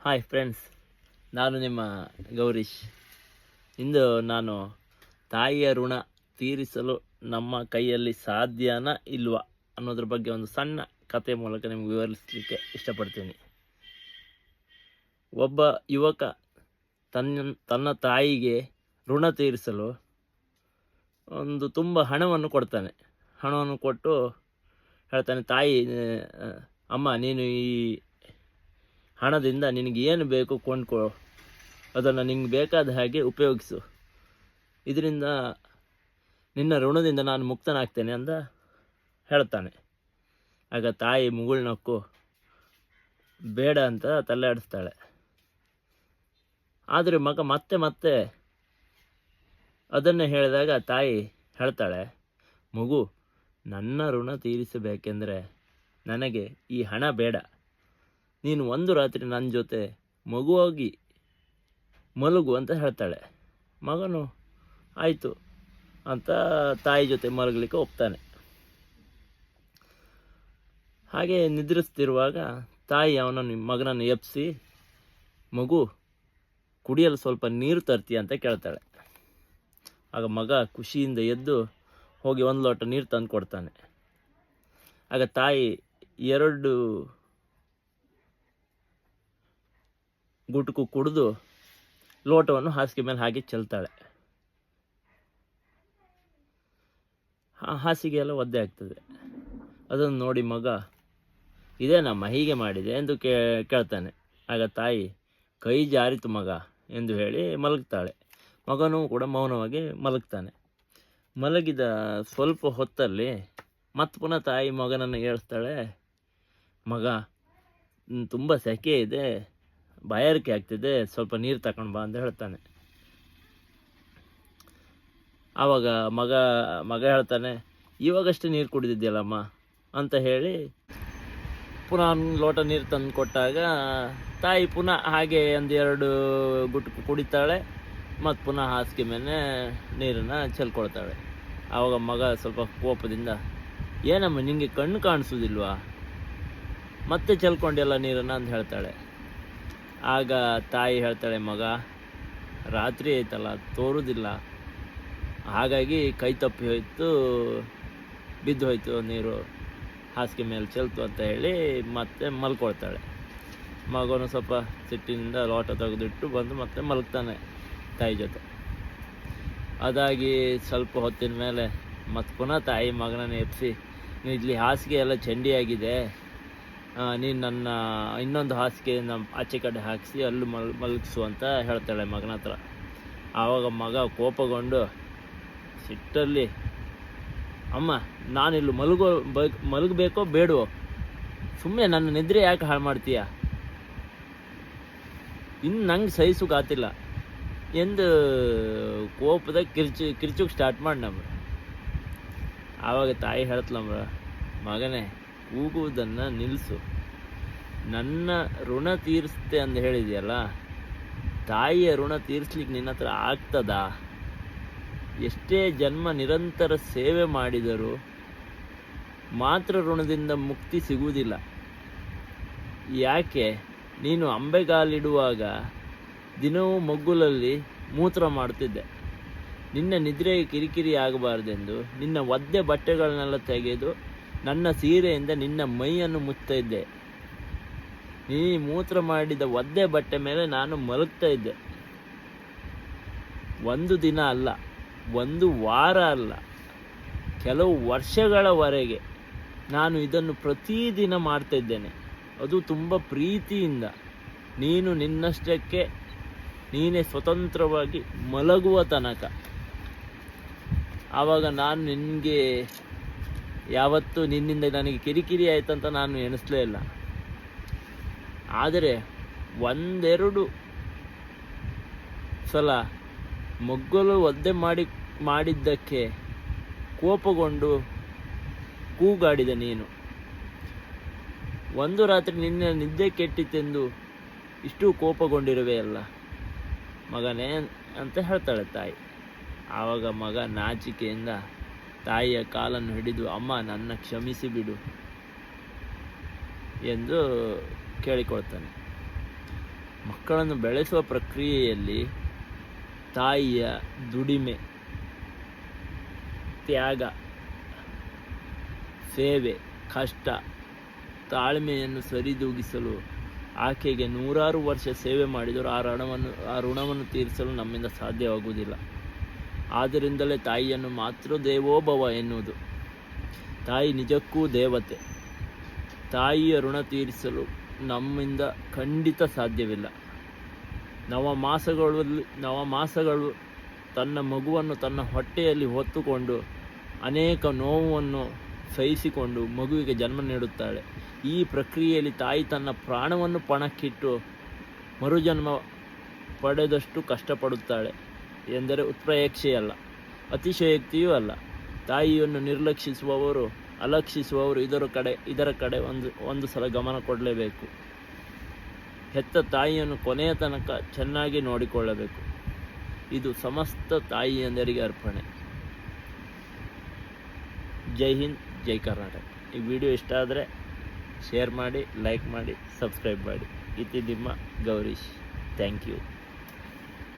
Hi friends, ನಾನು ನಿಮ್ಮ ಗೌರೀಶ್. ಇಂದು ನಾನು ತಾಯಿಯ ಋಣ ತೀರಿಸಲು ನಮ್ಮ ಕೈಯಲ್ಲಿ ಸಾಧ್ಯನಾ ಇಲ್ವಾ ಅನ್ನೋದ್ರ ಬಗ್ಗೆ ಒಂದು ಸಣ್ಣ ಕತೆ ಮೂಲಕ ನಿಮಗೆ ವಿವರಿಸಲಿಕ್ಕೆ ಇಷ್ಟಪಡ್ತೀನಿ. ಒಬ್ಬ ಯುವಕ ತನ್ನ ತಾಯಿಗೆ ಋಣ ತೀರಿಸಲು ತುಂಬ ಹಣವನ್ನು ಕೊಡ್ತಾನೆ. ಹಣವನ್ನು ಕೊಟ್ಟು ಹೇಳ್ತಾನೆ, ತಾಯಿ ಅಮ್ಮ, ನೀನು ಈ ಹಣದಿಂದ ನಿನಗೆ ಏನು ಬೇಕು ಕೊಂಡ್ಕೊ, ಅದನ್ನು ನಿಂಗೆ ಬೇಕಾದ ಹಾಗೆ ಉಪಯೋಗಿಸು, ಇದರಿಂದ ನಿನ್ನ ಋಣದಿಂದ ನಾನು ಮುಕ್ತನಾಗ್ತೇನೆ ಅಂತ ಹೇಳ್ತಾನೆ. ಆಗ ತಾಯಿ ಮುಗುಳ್ನಕ್ಕು ಬೇಡ ಅಂತ ತಲೆಯಾಡಿಸ್ತಾಳೆ. ಆದರೆ ಮಗ ಮತ್ತೆ ಮತ್ತೆ ಅದನ್ನು ಹೇಳಿದಾಗ ತಾಯಿ ಹೇಳ್ತಾಳೆ, ಮಗು, ನನ್ನ ಋಣ ತೀರಿಸಬೇಕೆಂದರೆ ನನಗೆ ಈ ಹಣ ಬೇಡ. ನೀನು ಒಂದು ರಾತ್ರಿ ನನ್ನ ಜೊತೆ ಮಗುವಾಗಿ ಮಲಗು ಅಂತ ಹೇಳ್ತಾಳೆ. ಮಗನು ಆಯಿತು ಅಂತ ತಾಯಿ ಜೊತೆ ಮಲಗಲಿಕ್ಕೆ ಒಪ್ತಾನೆ. ಹಾಗೆ ನಿದ್ರಿಸ್ತಿರುವಾಗ ತಾಯಿ ಮಗನನ್ನು ಎಬ್ಬಿಸಿ, ಮಗು, ಕುಡಿಯಲು ಸ್ವಲ್ಪ ನೀರು ತರ್ತೀಯ ಅಂತ ಕೇಳ್ತಾಳೆ. ಆಗ ಮಗ ಖುಷಿಯಿಂದ ಎದ್ದು ಹೋಗಿ ಒಂದು ಲೋಟ ನೀರು ತಂದು ಕೊಡ್ತಾನೆ. ಆಗ ತಾಯಿ 2 ಗುಟುಕು ಕುಡಿದು ಲೋಟವನ್ನು ಹಾಸಿಗೆ ಮೇಲೆ ಹಾಕಿ ಚೆಲ್ತಾಳೆ. ಹಾಸಿಗೆ ಎಲ್ಲ ಒದ್ದೆ ಆಗ್ತದೆ. ಅದನ್ನು ನೋಡಿ ಮಗ, ಇದೇನಮ್ಮ ಹೀಗೆ ಮಾಡಿದೆ ಎಂದು ಕೇಳ್ತಾನೆ. ಆಗ ತಾಯಿ, ಕೈ ಜಾರಿತು ಮಗ ಎಂದು ಹೇಳಿ ಮಲಗ್ತಾಳೆ. ಮಗನೂ ಕೂಡ ಮೌನವಾಗಿ ಮಲಗ್ತಾನೆ. ಮಲಗಿದ ಸ್ವಲ್ಪ ಹೊತ್ತಲ್ಲಿ ಮತ್ತೆ ಪುನಃ ತಾಯಿ ಮಗನನ್ನು ಏಳಿಸ್ತಾಳೆ. ಮಗ, ತುಂಬ ಸೆಕೆ ಇದೆ, ಬಾಯಾರಿಕೆ ಆಗ್ತಿದೆ, ಸ್ವಲ್ಪ ನೀರು ತಗೊಂಡು ಬಾ ಅಂತ ಹೇಳ್ತಾನೆ. ಆವಾಗ ಮಗ ಹೇಳ್ತಾನೆ, ಇವಾಗಷ್ಟೇ ನೀರು ಕುಡಿದಿದ್ಯಲ್ಲಮ್ಮ ಅಂತ ಹೇಳಿ ಪುನಃ ಲೋಟ ನೀರು ತಂದು ಕೊಟ್ಟಾಗ ತಾಯಿ ಪುನಃ ಹಾಗೆ 1-2 ಗುಟುಕು ಕುಡಿತಾಳೆ. ಮತ್ತು ಪುನಃ ಹಾಸಿಗೆ ಮೇಲೆ ನೀರನ್ನು ಚೆಲ್ಕೊಳ್ತಾಳೆ. ಆವಾಗ ಮಗ ಸ್ವಲ್ಪ ಕೋಪದಿಂದ, ಏನಮ್ಮ ನಿನಗೆ ಕಣ್ಣು ಕಾಣಿಸೋದಿಲ್ವಾ, ಮತ್ತೆ ಚೆಲ್ಕೊಂಡೆಲ್ಲ ನೀರನ್ನು ಅಂತ ಹೇಳ್ತಾಳೆ. ಆಗ ತಾಯಿ ಹೇಳ್ತಾಳೆ, ಮಗ, ರಾತ್ರಿ ಆಯ್ತಲ್ಲ, ತೋರುವುದಿಲ್ಲ, ಹಾಗಾಗಿ ಕೈ ತಪ್ಪಿ ಹೋಯ್ತು, ಬಿದ್ದು ಹೋಯ್ತು, ನೀರು ಹಾಸಿಗೆ ಮೇಲೆ ಚೆಲ್ತು ಅಂತ ಹೇಳಿ ಮತ್ತೆ ಮಲ್ಕೊಳ್ತಾಳೆ. ಮಗನು ಸ್ವಲ್ಪ ಸಿಟ್ಟಿನಿಂದ ಲೋಟ ತೆಗೆದಿಟ್ಟು ಬಂದು ಮತ್ತೆ ಮಲಗ್ತಾನೆ ತಾಯಿ ಜೊತೆ. ಅದಾಗಿ ಸ್ವಲ್ಪ ಹೊತ್ತಿನ ಮೇಲೆ ಮತ್ತೆ ಪುನಃ ತಾಯಿ ಮಗನನ್ನು ಎಬ್ಬಿಸಿ, ಇಲ್ಲಿ ಹಾಸಿಗೆ ಎಲ್ಲ ಚಂಡಿಯಾಗಿದೆ, ನೀನು ನನ್ನ ಇನ್ನೊಂದು ಹಾಸಿಗೆಯನ್ನು ಆಚೆ ಕಡೆ ಹಾಕಿಸಿ ಅಲ್ಲೂ ಮಲಗಿಸು ಅಂತ ಹೇಳ್ತಾಳೆ ಮಗನ ಹತ್ರ. ಆವಾಗ ಮಗ ಕೋಪಗೊಂಡು ಸಿಟ್ಟಲ್ಲಿ, ಅಮ್ಮ, ನಾನಿಲ್ಲಿ ಮಲಗಬೇಕೋ ಬೇಡವೋ, ಸುಮ್ಮನೆ ನನ್ನ ನಿದ್ರೆ ಯಾಕೆ ಹಾಳು ಮಾಡ್ತೀಯ, ಇನ್ನು ನಂಗೆ ಸಹಿಸೋಕಾತಿಲ್ಲ ಎಂದು ಕೋಪದ ಕಿರ್ಚುಗೆ ಸ್ಟಾರ್ಟ್ ಮಾಡಿ ನಮ್ಮ. ಆವಾಗ ತಾಯಿ ಹೇಳ್ತಲಮ್ಮ, ಮಗನೇ, ಕೂಗುವುದನ್ನು ನಿಲ್ಲಿಸು, ನನ್ನ ಋಣ ತೀರಿಸ್ತೆ ಅಂತ ಹೇಳಿದೆಯಲ್ಲ, ತಾಯಿಯ ಋಣ ತೀರಿಸ್ಲಿಕ್ಕೆ ನಿನ್ನ ಹತ್ರ ಆಗ್ತದಾ? ಎಷ್ಟೇ ಜನ್ಮ ನಿರಂತರ ಸೇವೆ ಮಾಡಿದರೂ ಮಾತೃ ಋಣದಿಂದ ಮುಕ್ತಿ ಸಿಗುವುದಿಲ್ಲ. ಯಾಕೆ? ನೀನು ಅಂಬೆಗಾಲಿಡುವಾಗ ದಿನವೂ ಮಗ್ಗುಲಲ್ಲಿ ಮೂತ್ರ ಮಾಡ್ತಿದ್ದೆ. ನಿನ್ನ ನಿದ್ರೆಗೆ ಕಿರಿಕಿರಿ ಆಗಬಾರ್ದೆಂದು ನಿನ್ನ ಒದ್ದೆ ಬಟ್ಟೆಗಳನ್ನೆಲ್ಲ ತೆಗೆದು ನನ್ನ ಸೀರೆಯಿಂದ ನಿನ್ನ ಮೈಯನ್ನು ಮುಚ್ತಾ ಇದ್ದೆ. ನೀ ಮೂತ್ರ ಮಾಡಿದ ಒದ್ದೆ ಬಟ್ಟೆ ಮೇಲೆ ನಾನು ಮಲಗ್ತಾ ಇದ್ದೆ. 1 ದಿನ ಅಲ್ಲ, 1 ವಾರ ಅಲ್ಲ, ಕೆಲವು ವರ್ಷಗಳವರೆಗೆ ನಾನು ಇದನ್ನು ಪ್ರತಿದಿನ ಮಾಡ್ತಾ ಇದ್ದೇನೆ. ಅದು ತುಂಬ ಪ್ರೀತಿಯಿಂದ, ನೀನು ನಿನ್ನಷ್ಟಕ್ಕೆ ನೀನೇ ಸ್ವತಂತ್ರವಾಗಿ ಮಲಗುವ ತನಕ. ಆವಾಗ ನಾನು ನಿನಗೆ ಯಾವತ್ತೂ ನಿನ್ನಿಂದ ನನಗೆ ಕಿರಿಕಿರಿ ಆಯ್ತಂತ ನಾನು ಎಣಿಸ್ಲೇ ಇಲ್ಲ. ಆದರೆ 1-2 ಸಲ ಮಗ್ಗಲು ಒದ್ದೆ ಮಾಡಿದ್ದಕ್ಕೆ ಕೋಪಗೊಂಡು ಕೂಗಾಡಿದೆ ನೀನು. ಒಂದು ರಾತ್ರಿ ನಿನ್ನ ನಿದ್ದೆ ಕೆಟ್ಟಿತೆಂದು ಇಷ್ಟು ಕೋಪಗೊಂಡಿರುವೆ ಅಲ್ಲ ಮಗನೇ ಅಂತ ಹೇಳ್ತಾಳೆ ತಾಯಿ. ಆವಾಗ ಮಗ ನಾಚಿಕೆಯಿಂದ ತಾಯಿಯ ಕಾಲನ್ನು ಹಿಡಿದು, ಅಮ್ಮ, ನನ್ನ ಕ್ಷಮಿಸಿ ಬಿಡು ಎಂದು ಕೇಳಿಕೊಳ್ತಾನೆ. ಮಕ್ಕಳನ್ನು ಬೆಳೆಸುವ ಪ್ರಕ್ರಿಯೆಯಲ್ಲಿ ತಾಯಿಯ ದುಡಿಮೆ, ತ್ಯಾಗ, ಸೇವೆ, ಕಷ್ಟ, ತಾಳ್ಮೆಯನ್ನು ಸರಿದೂಗಿಸಲು ಆಕೆಗೆ 100 ವರ್ಷ ಸೇವೆ ಮಾಡಿದರೂ ಆ ಋಣವನ್ನು ತೀರಿಸಲು ನಮ್ಮಿಂದ ಸಾಧ್ಯವಾಗುವುದಿಲ್ಲ. ಆದ್ದರಿಂದಲೇ ತಾಯಿಯನ್ನು ಮಾತೃದೇವೋಭವ ಎನ್ನುವುದು. ತಾಯಿ ನಿಜಕ್ಕೂ ದೇವತೆ. ತಾಯಿಯ ಋಣ ತೀರಿಸಲು ನಮ್ಮಿಂದ ಖಂಡಿತ ಸಾಧ್ಯವಿಲ್ಲ. ನವಮಾಸಗಳು ತನ್ನ ಮಗುವನ್ನು ತನ್ನ ಹೊಟ್ಟೆಯಲ್ಲಿ ಹೊತ್ತುಕೊಂಡು ಅನೇಕ ನೋವನ್ನು ಸಹಿಸಿಕೊಂಡು ಮಗುವಿಗೆ ಜನ್ಮ ನೀಡುತ್ತಾಳೆ. ಈ ಪ್ರಕ್ರಿಯೆಯಲ್ಲಿ ತಾಯಿ ತನ್ನ ಪ್ರಾಣವನ್ನು ಪಣಕ್ಕಿಟ್ಟು ಮರುಜನ್ಮ ಪಡೆದಷ್ಟು ಕಷ್ಟಪಡುತ್ತಾಳೆ ಎಂದರೆ ಉತ್ಪ್ರೇಕ್ಷೆಯಲ್ಲ, ಅತಿಶಯೋಕ್ತಿಯೂ ಅಲ್ಲ. ತಾಯಿಯನ್ನು ನಿರ್ಲಕ್ಷಿಸುವವರು, ಅಲಕ್ಷಿಸುವವರು ಇದರ ಕಡೆ ಒಂದು ಸಲ ಗಮನ ಕೊಡಲೇಬೇಕು. ಹೆತ್ತ ತಾಯಿಯನ್ನು ಕೊನೆಯ ತನಕ ಚೆನ್ನಾಗಿ ನೋಡಿಕೊಳ್ಳಬೇಕು. ಇದು ಸಮಸ್ತ ತಾಯಿಯಂದರಿಗೆ ಅರ್ಪಣೆ. ಜೈ ಹಿಂದ್, ಜೈ ಕರ್ನಾಟಕ. ಈ ವಿಡಿಯೋ ಇಷ್ಟ ಆದರೆ ಶೇರ್ ಮಾಡಿ, ಲೈಕ್ ಮಾಡಿ, ಸಬ್ಸ್ಕ್ರೈಬ್ ಮಾಡಿ. ಇದು ನಿಮ್ಮ ಗೌರೀಶ್. Thank you.